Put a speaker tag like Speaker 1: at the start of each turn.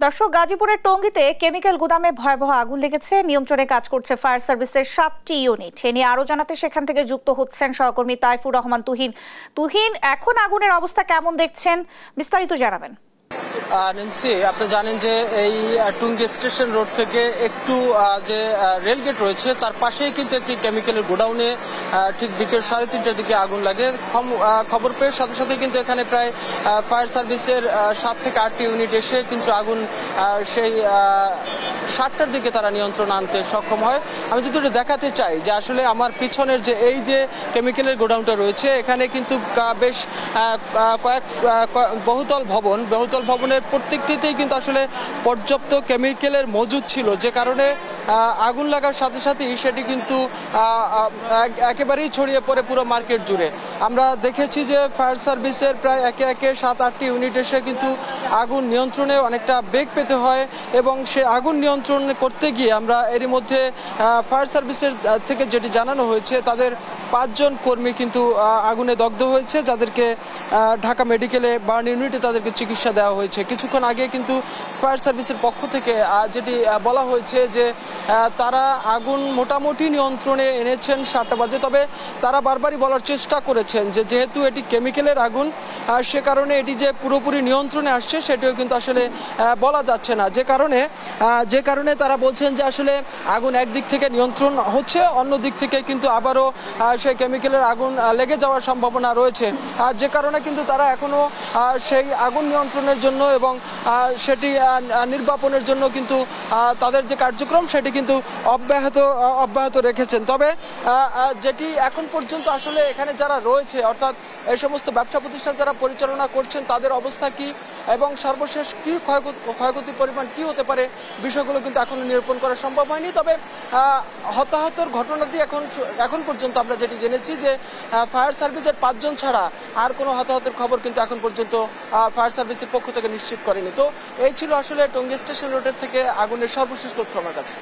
Speaker 1: দর্শক, গাজীপুরের টঙ্গীতে কেমিক্যাল গুদামে ভয়াবহ আগুন লেগেছে। নিয়ন্ত্রণে কাজ করছে ফায়ার সার্ভিসের 7টি ইউনিট। এ নিয়ে আরো জানাতে সেখান থেকে যুক্ত হচ্ছেন সহকর্মী তাইফুর রহমান তুহিন। এখন আগুনের অবস্থা কেমন দেখছেন, বিস্তারিত জানাবেন।
Speaker 2: নেন্সি, আপনি জানেন যে এই টুঙ্গী স্টেশন রোড থেকে একটু যে রেলগেট রয়েছে তার পাশেই কিন্তু একটি কেমিক্যালের গোডাউনে ঠিক বিকেল 3:30টার দিকে আগুন লাগে। খবর পেয়ে সাথে সাথে কিন্তু এখানে প্রায় ফায়ার সার্ভিসের 7 থেকে 8টি ইউনিট এসে কিন্তু আগুন সেই 7টার দিকে তারা নিয়ন্ত্রণ আনতে সক্ষম হয়। আমি যদি একটু দেখাতে চাই যে আসলে আমার পিছনের যে এই যে কেমিক্যালের গোডাউনটা রয়েছে এখানে কিন্তু বেশ বহুতল ভবনের প্রত্যেকটিতেই কিন্তু আসলে পর্যাপ্ত কেমিক্যালের মজুদ ছিল, যে কারণে আগুন লাগার সাথে সাথেই সেটি কিন্তু একেবারেই ছড়িয়ে পড়ে পুরো মার্কেট জুড়ে। আমরা দেখেছি যে ফায়ার সার্ভিসের প্রায় একে একে 7-8টি ইউনিট এসে কিন্তু আগুন নিয়ন্ত্রণে অনেকটা বেগ পেতে হয়, এবং সে আগুন নিয়ন্ত্রণ করতে গিয়ে আমরা এরই মধ্যে ফায়ার সার্ভিসের থেকে যেটি জানানো হয়েছে তাদের 5 জন কর্মী কিন্তু আগুনে দগ্ধ হয়েছে, যাদেরকে ঢাকা মেডিকেলে বার্ন ইউনিটে তাদেরকে চিকিৎসা দেওয়া হয়েছে। কিছুক্ষণ আগে কিন্তু ফায়ার সার্ভিসের পক্ষ থেকে যেটি বলা হয়েছে যে তারা আগুন মোটামুটি নিয়ন্ত্রণে এনেছেন 7টা বাজে। তবে তারা বারবারই বলার চেষ্টা করেছেন যে যেহেতু এটি কেমিক্যালের আগুন, সে কারণে এটি যে পুরোপুরি নিয়ন্ত্রণে আসছে সেটিও কিন্তু আসলে বলা যাচ্ছে না, যে কারণে তারা বলছেন যে আসলে আগুন একদিক থেকে নিয়ন্ত্রণ হচ্ছে, অন্য দিক থেকে কিন্তু আবারও সেই কেমিক্যালের আগুন লেগে যাওয়ার সম্ভাবনা রয়েছে, যে কারণে কিন্তু তারা এখনো সেই আগুন নিয়ন্ত্রণের জন্য এবং সেটি নির্বাপনের জন্য কিন্তু তাদের যে কার্যক্রম সেটি কিন্তু অব্যাহত রেখেছেন। তবে যেটি এখন পর্যন্ত আসলে এখানে যারা রয়েছে, অর্থাৎ এই সমস্ত ব্যবসা প্রতিষ্ঠান যারা পরিচালনা করছেন তাদের অবস্থা কি এবং সর্বশেষ কি ক্ষয়ক্ষতির পরিমাণ কি হতে পারে, বিষয়গুলো কিন্তু এখনো নিরূপণ করা সম্ভব হয়নি। তবে হতাহতের ঘটনাটি এখন পর্যন্ত আমরা যেটি জেনেছি যে ফায়ার সার্ভিসের 5 জন ছাড়া আর কোনো হতাহতের খবর কিন্তু এখন পর্যন্ত ফায়ার সার্ভিসের পক্ষ থেকে নিশ্চিত করেনি। তো এই ছিল আসলে টঙ্গী স্টেশন রোডের থেকে আগুনের সর্বশেষ তথ্য আমার কাছে।